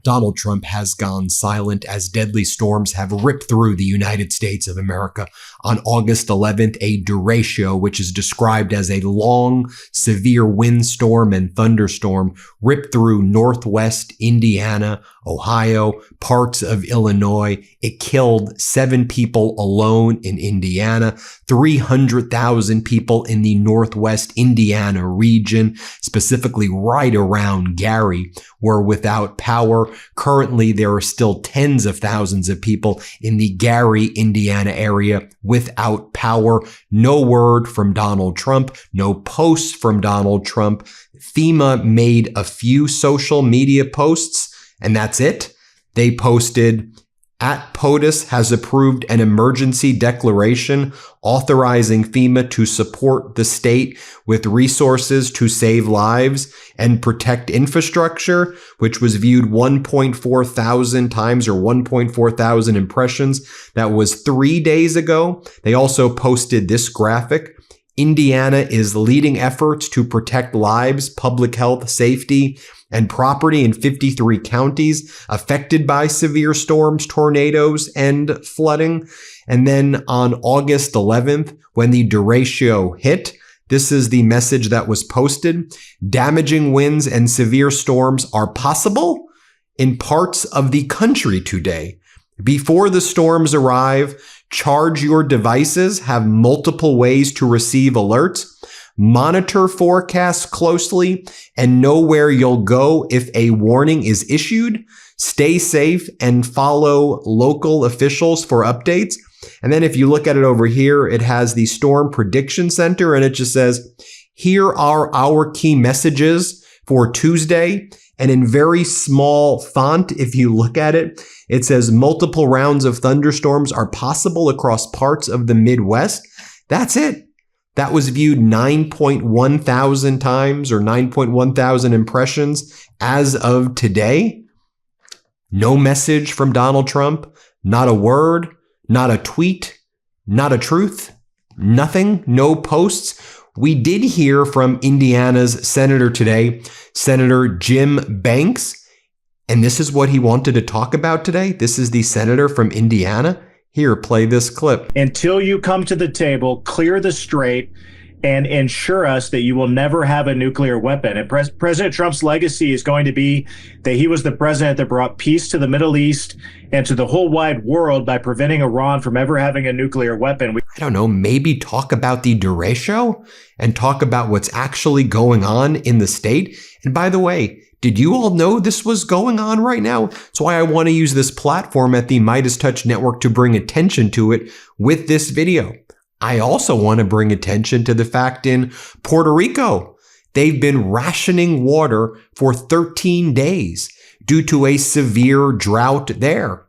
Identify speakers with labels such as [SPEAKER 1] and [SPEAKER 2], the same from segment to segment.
[SPEAKER 1] Donald Trump has gone silent as deadly storms have ripped through the United States of America. On August 11th, a derecho, which is described as a long, severe windstorm and thunderstorm, ripped through northwest Indiana, Ohio, parts of Illinois. It killed 7 people alone in Indiana, 300,000 people in the northwest Indiana region, specifically right around Gary, were without power. Currently, there are still tens of thousands of people in the Gary, Indiana area without power. No word from Donald Trump, no posts from Donald Trump. FEMA made a few social media posts, and that's it. They posted, @POTUS has approved an emergency declaration authorizing FEMA to support the state with resources to save lives and protect infrastructure, which was viewed 1.4 thousand times, or 1.4 thousand impressions. That was 3 days ago. They also posted this graphic. Indiana is leading efforts to protect lives, public health, safety, and property in 53 counties affected by severe storms, tornadoes, and flooding. And then on August 11th, when the derecho hit, this is the message that was posted. Damaging winds and severe storms are possible in parts of the country today. Before the storms arrive, charge your devices, have multiple ways to receive alerts, monitor forecasts closely, and know where you'll go if a warning is issued. Stay safe and follow local officials for updates. And then if you look at it over here, it has the Storm Prediction Center, and it just says, here are our key messages for Tuesday. And in very small font, if you look at it, it says multiple rounds of thunderstorms are possible across parts of the Midwest. That's it. That was viewed 9.1 thousand times, or 9.1 thousand impressions as of today. No message from Donald Trump, not a word, not a tweet, not a truth, nothing, no posts. We did hear from Indiana's senator today, Senator Jim Banks, and this is what he wanted to talk about today. This is the senator from Indiana. Here, play this clip.
[SPEAKER 2] Until you come to the table, clear the straight, and ensure us that you will never have a nuclear weapon. And President Trump's legacy is going to be that he was the president that brought peace to the Middle East and to the whole wide world by preventing Iran from ever having a nuclear weapon.
[SPEAKER 1] I don't know, maybe talk about the derecho and talk about what's actually going on in the state. And by the way, did you all know this was going on right now? That's why I want to use this platform at the MeidasTouch Network to bring attention to it with this video. I also want to bring attention to the fact in Puerto Rico, they've been rationing water for 13 days due to a severe drought there.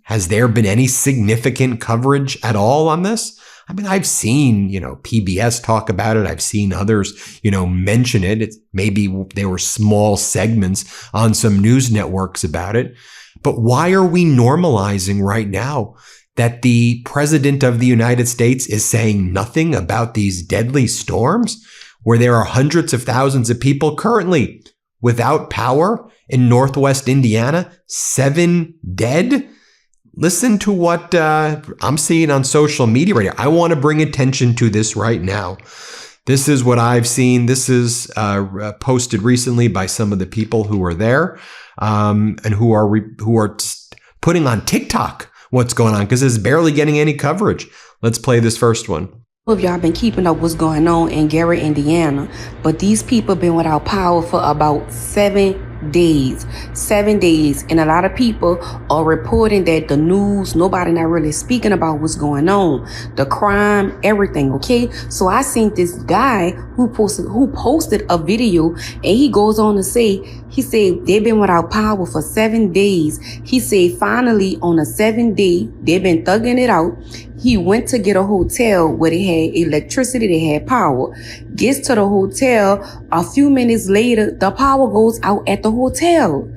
[SPEAKER 1] Has there been any significant coverage at all on this? I mean, I've seen, PBS talk about it. I've seen others, mention it. Maybe there were small segments on some news networks about it. But why are we normalizing right now that the president of the United States is saying nothing about these deadly storms, where there are hundreds of thousands of people currently without power in Northwest Indiana, 7 dead? Listen to what I'm seeing on social media right now. I want to bring attention to this right now. This is what I've seen. This is posted recently by some of the people who were there and who are putting on TikTok what's going on, because it's barely getting any coverage. Let's play this first one.
[SPEAKER 3] Of y'all been keeping up what's going on in Gary, Indiana, but these people been without power for about 7 days. 7 days. And a lot of people are reporting that the news, nobody not really speaking about what's going on, the crime, everything. Okay, so I seen this guy who posted a video, and he goes on to say, he said they've been without power for 7 days. He said finally on the 7th day they've been thugging it out. He went to get a hotel where they had electricity, they had power. Gets to the hotel, a few minutes later, the power goes out at the hotel.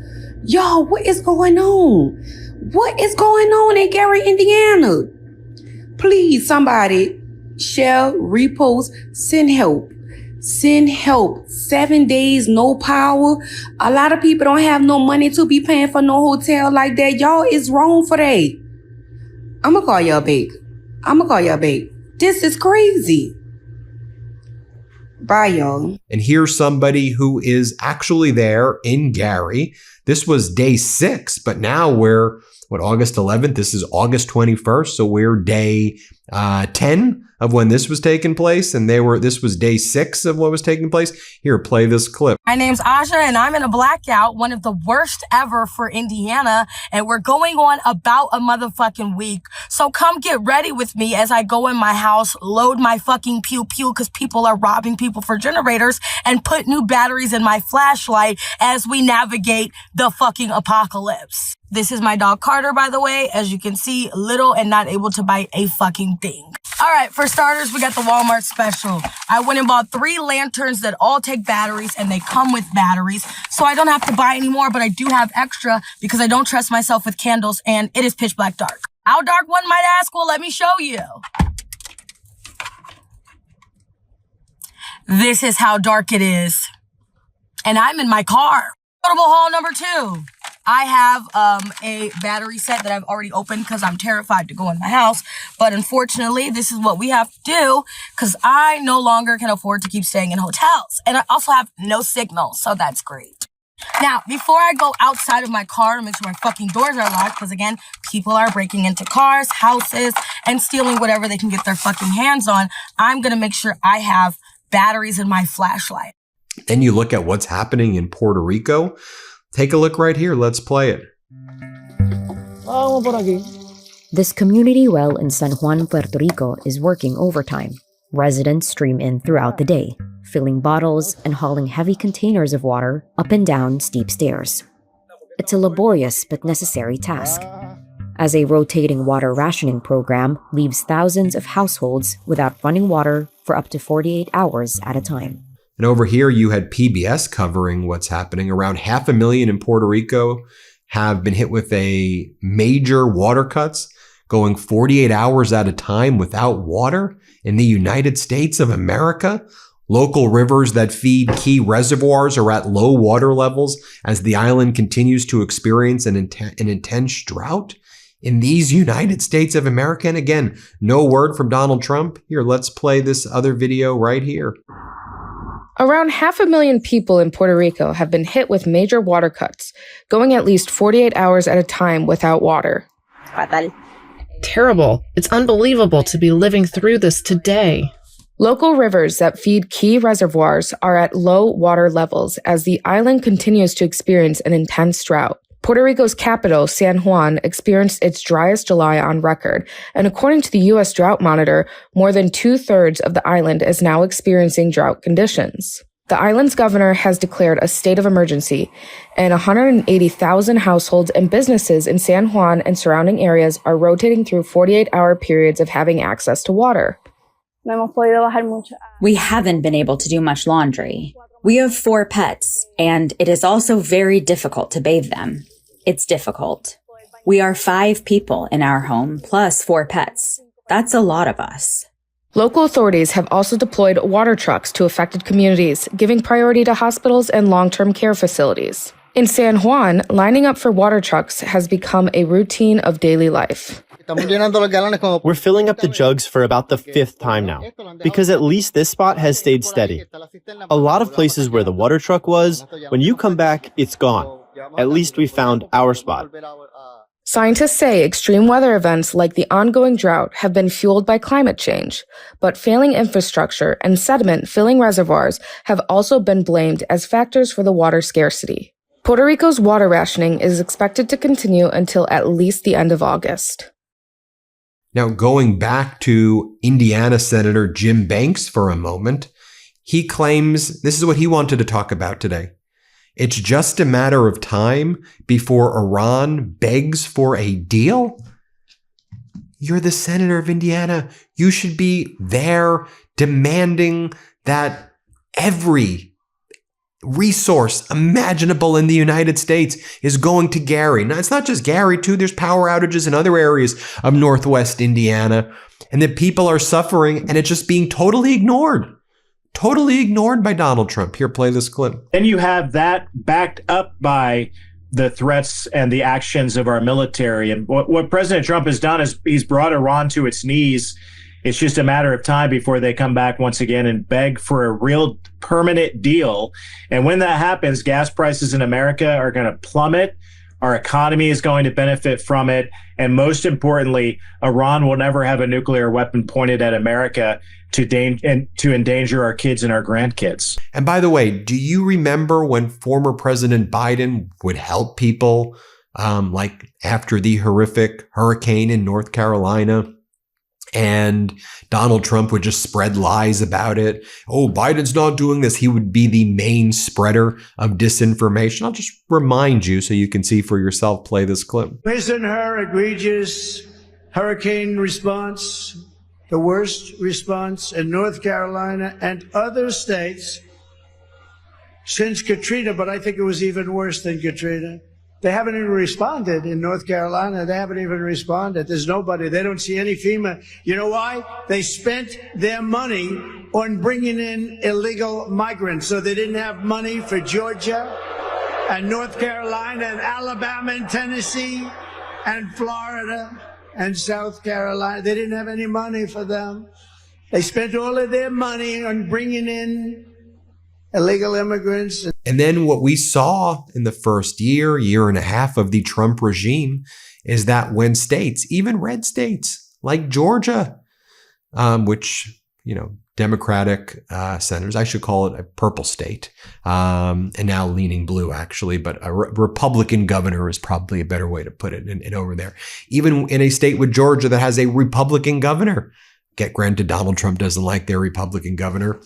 [SPEAKER 3] Y'all, what is going on? What is going on in Gary, Indiana? Please, somebody share, repost, send help. Send help. 7 days, no power. A lot of people don't have no money to be paying for no hotel like that. Y'all is wrong for that. I'ma call y'all back. This is crazy. Bye, y'all.
[SPEAKER 1] And here's somebody who is actually there in Gary. This was day 6, but now we're, August 11th? This is August 21st. So we're day 10 of when this was taking place. And this was day 6 of what was taking place. Here, play this clip.
[SPEAKER 4] My name's Aja, and I'm in a blackout, one of the worst ever for Indiana. And we're going on about a motherfucking week. So come get ready with me as I go in my house, load my fucking pew-pew because people are robbing people for generators, and put new batteries in my flashlight as we navigate the fucking apocalypse. This is my dog Carter, by the way. As you can see, little and not able to bite a fucking thing. All right, for starters, we got the Walmart special. I went and bought 3 lanterns that all take batteries, and they come with batteries. So I don't have to buy any more, but I do have extra because I don't trust myself with candles, and it is pitch black dark. How dark, one might ask? Well, let me show you. This is how dark it is. And I'm in my car. Notable haul number 2. I have a battery set that I've already opened because I'm terrified to go in my house. But unfortunately, this is what we have to do because I no longer can afford to keep staying in hotels. And I also have no signal, so that's great. Now, before I go outside of my car to make sure my fucking doors are locked, because again, people are breaking into cars, houses, and stealing whatever they can get their fucking hands on, I'm going to make sure I have batteries in my flashlight.
[SPEAKER 1] Then you look at what's happening in Puerto Rico. Take a look right here. Let's play it.
[SPEAKER 5] This community well in San Juan, Puerto Rico is working overtime. Residents stream in throughout the day, filling bottles and hauling heavy containers of water up and down steep stairs. It's a laborious but necessary task, as a rotating water rationing program leaves thousands of households without running water for up to 48 hours at a time.
[SPEAKER 1] And over here, you had PBS covering what's happening. Around 500,000 in Puerto Rico have been hit with a major water cuts, going 48 hours at a time without water in the United States of America. Local rivers that feed key reservoirs are at low water levels as the island continues to experience an intense drought in these United States of America. And again, no word from Donald Trump. Here, let's play this other video right here.
[SPEAKER 6] Around 500,000 people in Puerto Rico have been hit with major water cuts, going at least 48 hours at a time without water.
[SPEAKER 7] Terrible. It's unbelievable to be living through this today.
[SPEAKER 6] Local rivers that feed key reservoirs are at low water levels as the island continues to experience an intense drought. Puerto Rico's capital, San Juan, experienced its driest July on record, and according to the U.S. Drought Monitor, more than 2/3 of the island is now experiencing drought conditions. The island's governor has declared a state of emergency, and 180,000 households and businesses in San Juan and surrounding areas are rotating through 48-hour periods of having access to water.
[SPEAKER 8] We haven't been able to do much laundry. We have 4 pets, and it is also very difficult to bathe them. It's difficult. We are 5 people in our home, plus 4 pets. That's a lot of us.
[SPEAKER 6] Local authorities have also deployed water trucks to affected communities, giving priority to hospitals and long-term care facilities. In San Juan, lining up for water trucks has become a routine of daily life.
[SPEAKER 9] We're filling up the jugs for about the 5th time now, because at least this spot has stayed steady. A lot of places where the water truck was, when you come back, it's gone. At least we found our spot.
[SPEAKER 6] Scientists say extreme weather events like the ongoing drought have been fueled by climate change, but failing infrastructure and sediment filling reservoirs have also been blamed as factors for the water scarcity. Puerto Rico's water rationing is expected to continue until at least the end of August.
[SPEAKER 1] Now, going back to Indiana Senator Jim Banks for a moment, he claims this is what he wanted to talk about today. It's just a matter of time before Iran begs for a deal. You're the senator of Indiana. You should be there demanding that every resource imaginable in the United States is going to Gary. Now, it's not just Gary, too. There's power outages in other areas of Northwest Indiana, and that people are suffering, and it's just being totally ignored. totally ignored by Donald Trump. Here, play this clip.
[SPEAKER 2] Then you have that backed up by the threats and the actions of our military. And what President Trump has done is he's brought Iran to its knees. It's just a matter of time before they come back once again and beg for a real permanent deal. And when that happens, gas prices in America are going to plummet. Our economy is going to benefit from it. And most importantly, Iran will never have a nuclear weapon pointed at America to endanger our kids and our grandkids.
[SPEAKER 1] And by the way, do you remember when former President Biden would help people like after the horrific hurricane in North Carolina? And Donald Trump would just spread lies about it. Oh, Biden's not doing this. He would be the main spreader of disinformation. I'll just remind you so you can see for yourself. Play this clip.
[SPEAKER 10] Isn't her egregious hurricane response the worst response in North Carolina and other states since Katrina? But I think it was even worse than Katrina. They haven't even responded in North Carolina. They haven't even responded. There's nobody. They don't see any FEMA. You know why? They spent their money on bringing in illegal migrants. So they didn't have money for Georgia and North Carolina and Alabama and Tennessee and Florida and South Carolina. They didn't have any money for them. They spent all of their money on bringing in illegal immigrants.
[SPEAKER 1] And then what we saw in the first year and a half of the Trump regime is that when states, even red states like Georgia, which, Democratic senators, I should call it a purple state, and now leaning blue, actually, but a Republican governor is probably a better way to put it and over there. Even in a state with Georgia that has a Republican governor, granted, Donald Trump doesn't like their Republican governor.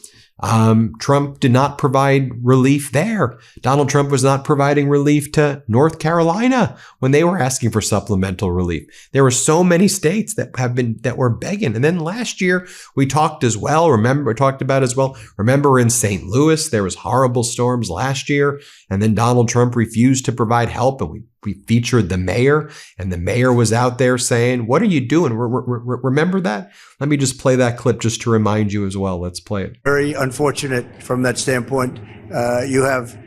[SPEAKER 1] Trump did not provide relief there. Donald Trump was not providing relief to North Carolina when they were asking for supplemental relief. There were so many states that were begging. And then last year we talked about as well. Remember in St. Louis, there was horrible storms last year, and then Donald Trump refused to provide help, and we featured the mayor, and the mayor was out there saying, "What are you doing?" Remember that? Let me just play that clip just to remind you as well. Let's play it.
[SPEAKER 10] Very unfortunate from that standpoint. You have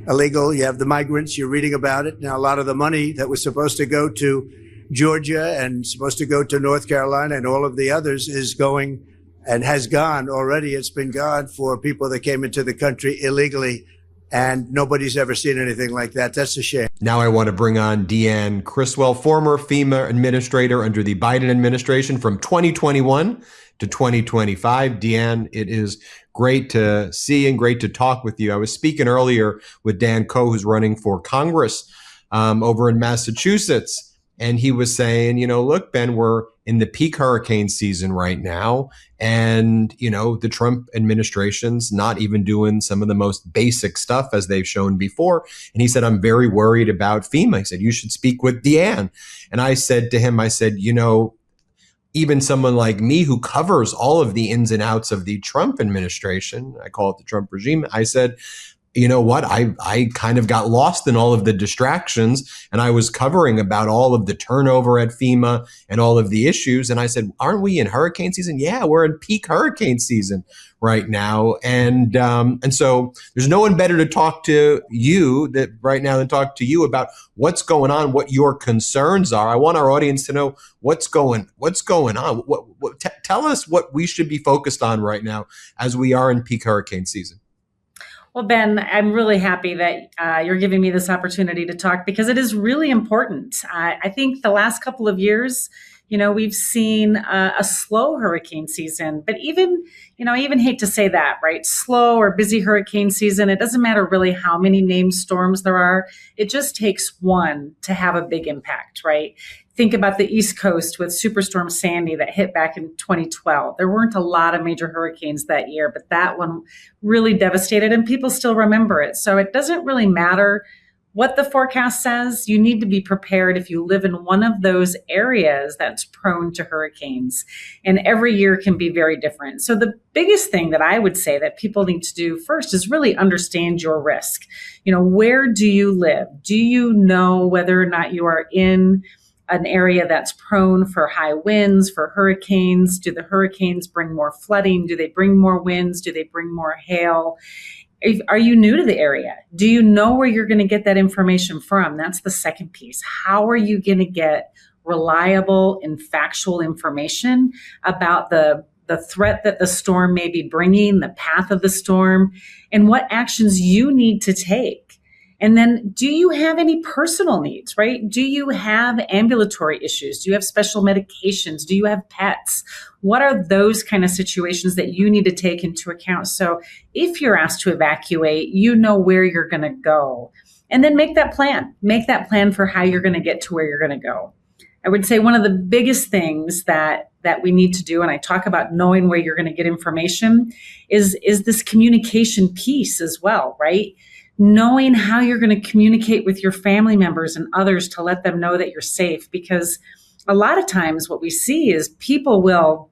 [SPEAKER 10] the migrants, you're reading about it. Now, a lot of the money that was supposed to go to Georgia and supposed to go to North Carolina and all of the others is going and has gone already. It's been gone for people that came into the country illegally. And nobody's ever seen anything like that. That's a shame.
[SPEAKER 1] Now I want to bring on Deanne Criswell, former FEMA administrator under the Biden administration from 2021 to 2025. Deanne, it is great to see and great to talk with you. I was speaking earlier with Dan Coe, who's running for Congress over in Massachusetts. And he was saying, look, Ben, we're in the peak hurricane season right now. And, the Trump administration's not even doing some of the most basic stuff as they've shown before. And he said, I'm very worried about FEMA. He said, you should speak with Deanne. And I said to him, even someone like me who covers all of the ins and outs of the Trump administration, I call it the Trump regime, I said, you know what? I kind of got lost in all of the distractions, and I was covering about all of the turnover at FEMA and all of the issues. And I said, aren't we in hurricane season? Yeah, we're in peak hurricane season right now. And so there's no one better to talk to you right now than talk to you about what's going on, what your concerns are. I want our audience to know what's going on. Tell us what we should be focused on right now as we are in peak hurricane season.
[SPEAKER 11] Well, Ben, I'm really happy that you're giving me this opportunity to talk because it is really important. I think the last couple of years, we've seen a slow hurricane season, but I even hate to say that, right? Slow or busy hurricane season. It doesn't matter really how many named storms there are. It just takes one to have a big impact, right? Think about the East Coast with Superstorm Sandy that hit back in 2012. There weren't a lot of major hurricanes that year, but that one really devastated and people still remember it. So it doesn't really matter what the forecast says. You need to be prepared if you live in one of those areas that's prone to hurricanes. And every year can be very different. So the biggest thing that I would say that people need to do first is really understand your risk. Where do you live? Do you know whether or not you are in an area that's prone for high winds, for hurricanes? Do the hurricanes bring more flooding? Do they bring more winds? Do they bring more hail? Are you new to the area? Do you know where you're going to get that information from? That's the second piece. How are you going to get reliable and factual information about the threat that the storm may be bringing, the path of the storm, and what actions you need to take? And then, do you have any personal needs, right? Do you have ambulatory issues? Do you have special medications? Do you have pets? What are those kind of situations that you need to take into account? So if you're asked to evacuate, you know where you're going to go. And then make that plan. Make that plan for how you're going to get to where you're going to go. I would say one of the biggest things that we need to do, and I talk about knowing where you're going to get information, is this communication piece as well, right? Knowing how you're going to communicate with your family members and others to let them know that you're safe. Because a lot of times what we see is people will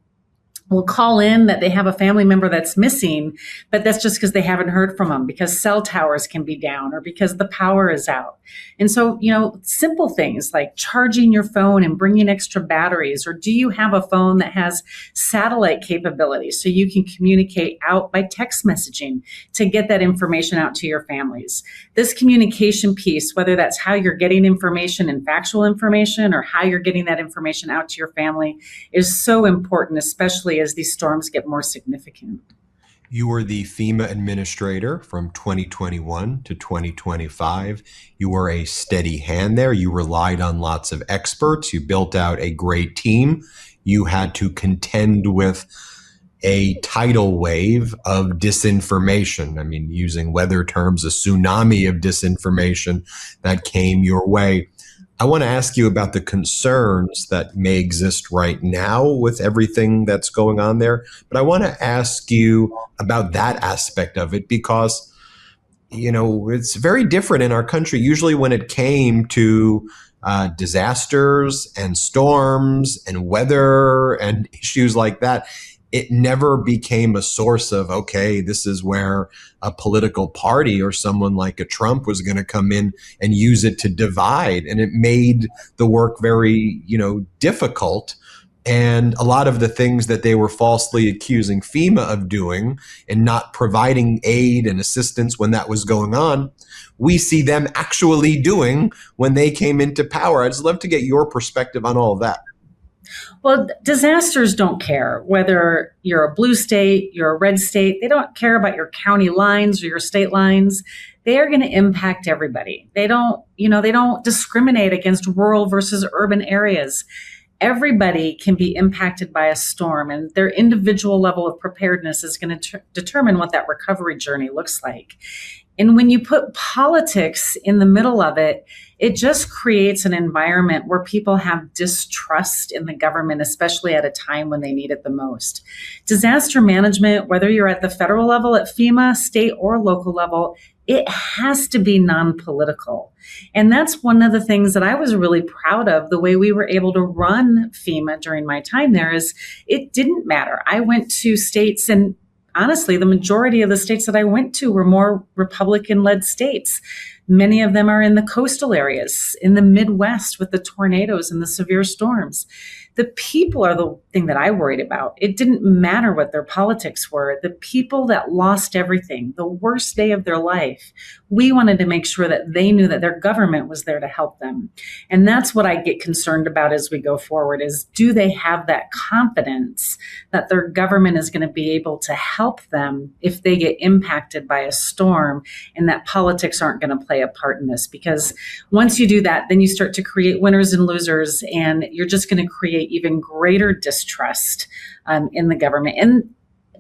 [SPEAKER 11] call in that they have a family member that's missing, but that's just because they haven't heard from them, because cell towers can be down or because the power is out. And so, simple things like charging your phone and bringing extra batteries, or do you have a phone that has satellite capability so you can communicate out by text messaging to get that information out to your families? This communication piece, whether that's how you're getting information and factual information or how you're getting that information out to your family, is so important, especially as these storms get more significant.
[SPEAKER 1] You were the FEMA administrator from 2021 to 2025. You were a steady hand there. You relied on lots of experts. You built out a great team. You had to contend with a tidal wave of disinformation. I mean, using weather terms, a tsunami of disinformation that came your way. I want to ask you about the concerns that may exist right now with everything that's going on there. But I want to ask you about that aspect of it because, it's very different in our country. Usually when it came to disasters and storms and weather and issues like that, it never became a source of, okay, this is where a political party or someone like a Trump was going to come in and use it to divide. And it made the work very, difficult. And a lot of the things that they were falsely accusing FEMA of doing and not providing aid and assistance when that was going on, we see them actually doing when they came into power. I'd just love to get your perspective on all of that.
[SPEAKER 11] Well, disasters don't care whether you're a blue state, you're a red state. They don't care about your county lines or your state lines. They are going to impact everybody. They don't discriminate against rural versus urban areas. Everybody can be impacted by a storm, and their individual level of preparedness is going to determine what that recovery journey looks like. And when you put politics in the middle of it, it just creates an environment where people have distrust in the government, especially at a time when they need it the most. Disaster management, whether you're at the federal level at FEMA, state or local level, it has to be non-political. And that's one of the things that I was really proud of, the way we were able to run FEMA during my time there, is it didn't matter. I went to states, and honestly, the majority of the states that I went to were more Republican-led states. Many of them are in the coastal areas, in the Midwest with the tornadoes and the severe storms. The people are the thing that I worried about. It didn't matter what their politics were. The people that lost everything, the worst day of their life, we wanted to make sure that they knew that their government was there to help them. And that's what I get concerned about as we go forward, is do they have that confidence that their government is going to be able to help them if they get impacted by a storm, and that politics aren't going to play a part in this? Because once you do that, then you start to create winners and losers, and you're just going to create even greater distrust in the government. And,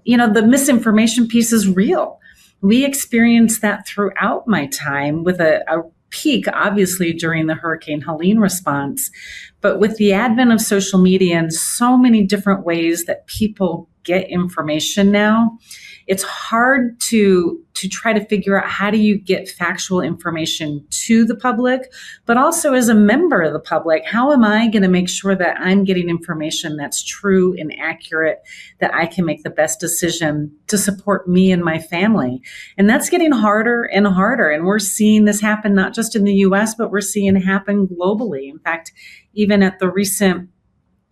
[SPEAKER 11] the misinformation piece is real. We experienced that throughout my time, with a peak, obviously, during the Hurricane Helene response. But with the advent of social media and so many different ways that people get information now, it's hard to try to figure out how do you get factual information to the public, but also as a member of the public, how am I going to make sure that I'm getting information that's true and accurate, that I can make the best decision to support me and my family? And that's getting harder and harder. And we're seeing this happen not just in the US, but we're seeing it happen globally. In fact, even at the recent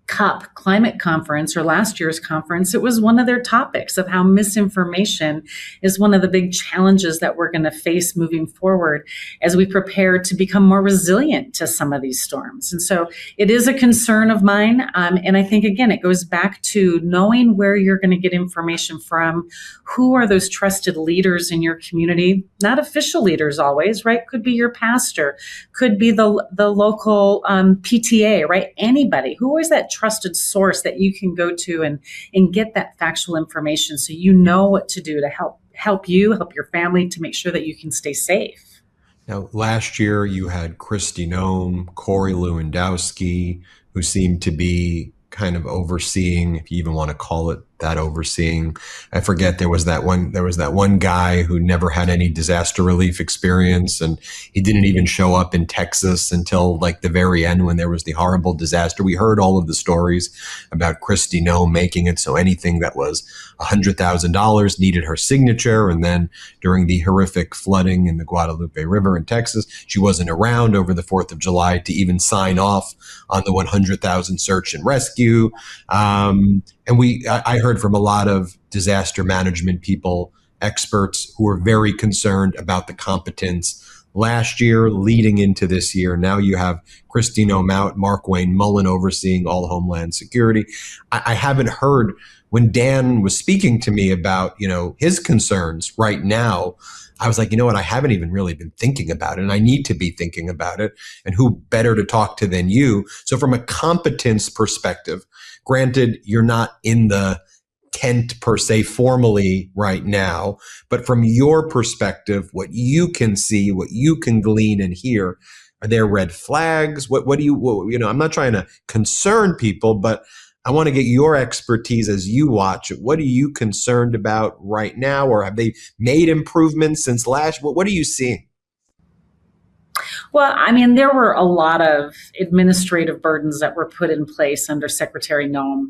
[SPEAKER 11] COP climate conference, or last year's conference, it was one of their topics of how misinformation is one of the big challenges that we're going to face moving forward as we prepare to become more resilient to some of these storms. And so it is a concern of mine. And I think, again, it goes back to knowing where you're going to get information from. Who are those trusted leaders in your community? Not official leaders always, right? Could be your pastor, could be the local PTA, right? Anybody. Who is that trusted source that you can go to and get that factual information so you know what to do to help you, help your family, to make sure that you can stay safe.
[SPEAKER 1] Now, last year you had Kristi Noem, Corey Lewandowski, who seemed to be kind of overseeing, if you even want to call it that, overseeing. I forget, there was that one guy who never had any disaster relief experience, and he didn't even show up in Texas until like the very end when there was the horrible disaster. We heard all of the stories about Kristi Noem making it so anything that was $100,000 needed her signature. And then during the horrific flooding in the Guadalupe River in Texas, she wasn't around over the 4th of July to even sign off on the 100,000 search and rescue. I heard from a lot of disaster management people, experts, who are very concerned about the competence last year leading into this year. Now you have Kristi Noem out, Mark Wayne Mullen overseeing all Homeland Security. I haven't heard, when Dan was speaking to me about, his concerns right now, I was like, you know what, I haven't even really been thinking about it, and I need to be thinking about it. And who better to talk to than you? So from a competence perspective, granted, you're not in the tent per se formally right now, but from your perspective, what you can see, what you can glean and hear, are there red flags? What do you I'm not trying to concern people, but I want to get your expertise as you watch it. What are you concerned about right now? Or have they made improvements since last? What are you seeing?
[SPEAKER 11] Well, I mean, there were a lot of administrative burdens that were put in place under Secretary Noem.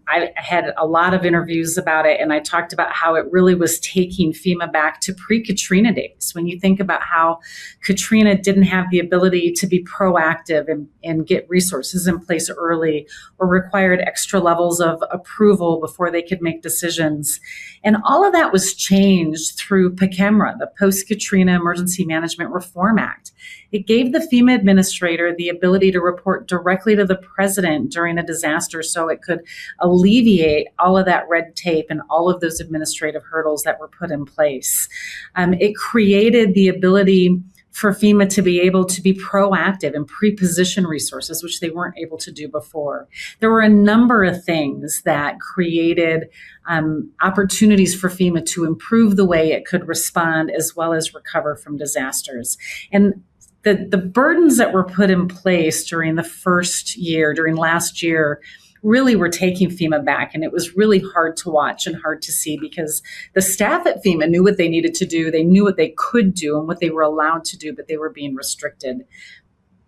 [SPEAKER 11] I had a lot of interviews about it, and I talked about how it really was taking FEMA back to pre-Katrina days. When you think about how Katrina didn't have the ability to be proactive and get resources in place early, or required extra levels of approval before they could make decisions. And all of that was changed through PCEMRA, the Post-Katrina Emergency Management Reform Act. It gave the FEMA administrator the ability to report directly to the president during a disaster, so it could alleviate all of that red tape and all of those administrative hurdles that were put in place. It created the ability for FEMA to be able to be proactive and pre-position resources, which they weren't able to do before. There were a number of things that created opportunities for FEMA to improve the way it could respond as well as recover from disasters. And the burdens that were put in place during the first year, during last year, really were taking FEMA back. And it was really hard to watch and hard to see because the staff at FEMA knew what they needed to do. They knew what they could do and what they were allowed to do, but they were being restricted.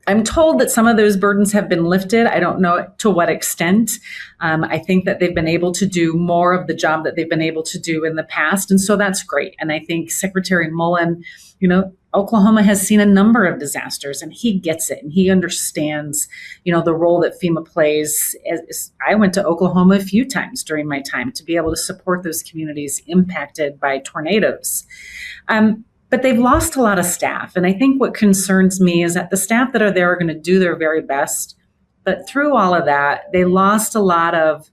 [SPEAKER 11] I'm told that some of those burdens have been lifted. I don't know to what extent. I think that they've been able to do more of the job that they've been able to do in the past. And so that's great. And I think Secretary Mullen, Oklahoma has seen a number of disasters and he gets it and he understands, the role that FEMA plays. I went to Oklahoma a few times during my time to be able to support those communities impacted by tornadoes. But they've lost a lot of staff. And I think what concerns me is that the staff that are there are going to do their very best. But through all of that, they lost a lot of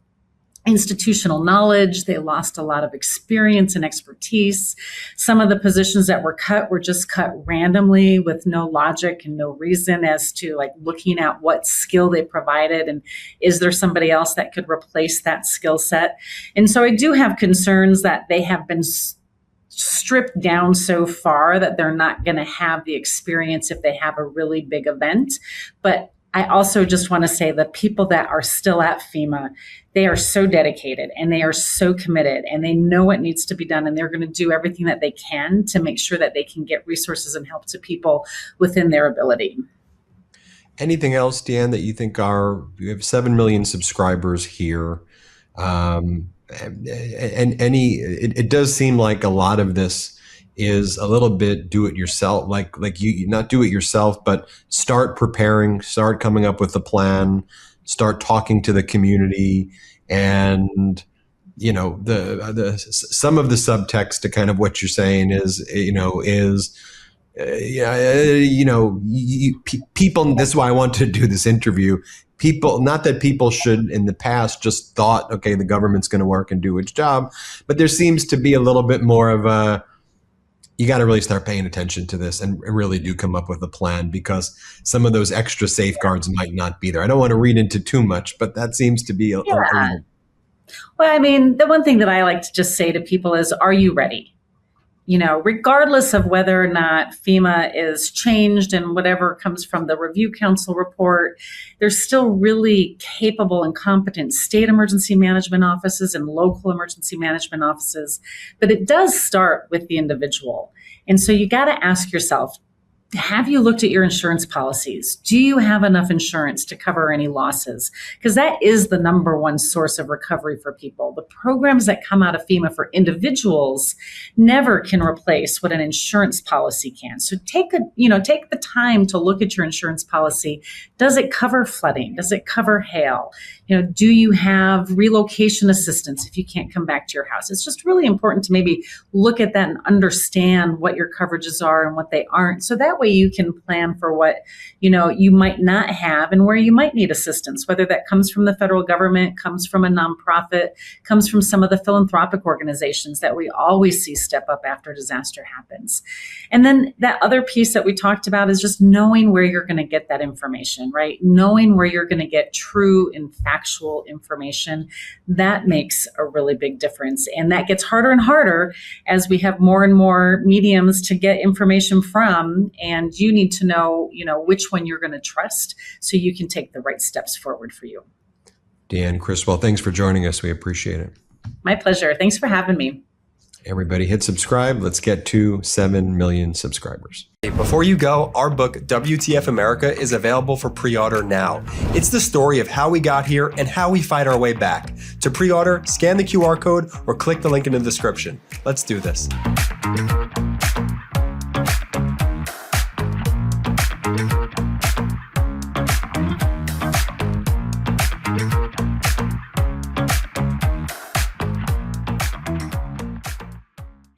[SPEAKER 11] institutional knowledge. They lost a lot of experience and expertise. Some of the positions that were just cut randomly with no logic and no reason as to looking at what skill they provided and is there somebody else that could replace that skill set. And so I do have concerns that they have been stripped down so far that they're not going to have the experience if they have a really big event. But I also just want to say the people that are still at FEMA, they are so dedicated and they are so committed and they know what needs to be done, and they're going to do everything that they can to make sure that they can get resources and help to people within their ability.
[SPEAKER 1] Anything else, Deanne, that you think we have 7 million subscribers here. It does seem like a lot of this is a little bit do it yourself, like you not do it yourself, but start preparing, start coming up with a plan, start talking to the community, and some of the subtext to kind of what you're saying is people. This is why I want to do this interview. People, not that people should in the past just thought, okay, the government's going to work and do its job, but there seems to be a little bit more of a, you got to really start paying attention to this and really do come up with a plan, because some of those extra safeguards might not be there. I don't want to read into too much, but that seems to be a little.
[SPEAKER 11] Well, I mean, the one thing that I like to just say to people is, are you ready? Regardless of whether or not FEMA is changed and whatever comes from the Review Council report, there's still really capable and competent state emergency management offices and local emergency management offices. But it does start with the individual. And so you got to ask yourself, have you looked at your insurance policies? Do you have enough insurance to cover any losses? Because that is the number one source of recovery for people. The programs that come out of FEMA for individuals never can replace what an insurance policy can. So take the time to look at your insurance policy. Does it cover flooding? Does it cover hail? Do you have relocation assistance if you can't come back to your house? It's just really important to maybe look at that and understand what your coverages are and what they aren't. So that way you can plan for what, you might not have and where you might need assistance, whether that comes from the federal government, comes from a nonprofit, comes from some of the philanthropic organizations that we always see step up after disaster happens. And then that other piece that we talked about is just knowing where you're going to get that information, right? Knowing where you're going to get true and factual information. That makes a really big difference. And that gets harder and harder as we have more and more mediums to get information from. And you need to know, which one you're going to trust so you can take the right steps forward for you.
[SPEAKER 1] Deanne Criswell, thanks for joining us. We appreciate it.
[SPEAKER 11] My pleasure. Thanks for having me.
[SPEAKER 1] Everybody hit subscribe. Let's get to 7 million subscribers. Before you go, our book, WTF America, is available for pre-order now. It's the story of how we got here and how we fight our way back. To pre-order, scan the QR code or click the link in the description. Let's do this.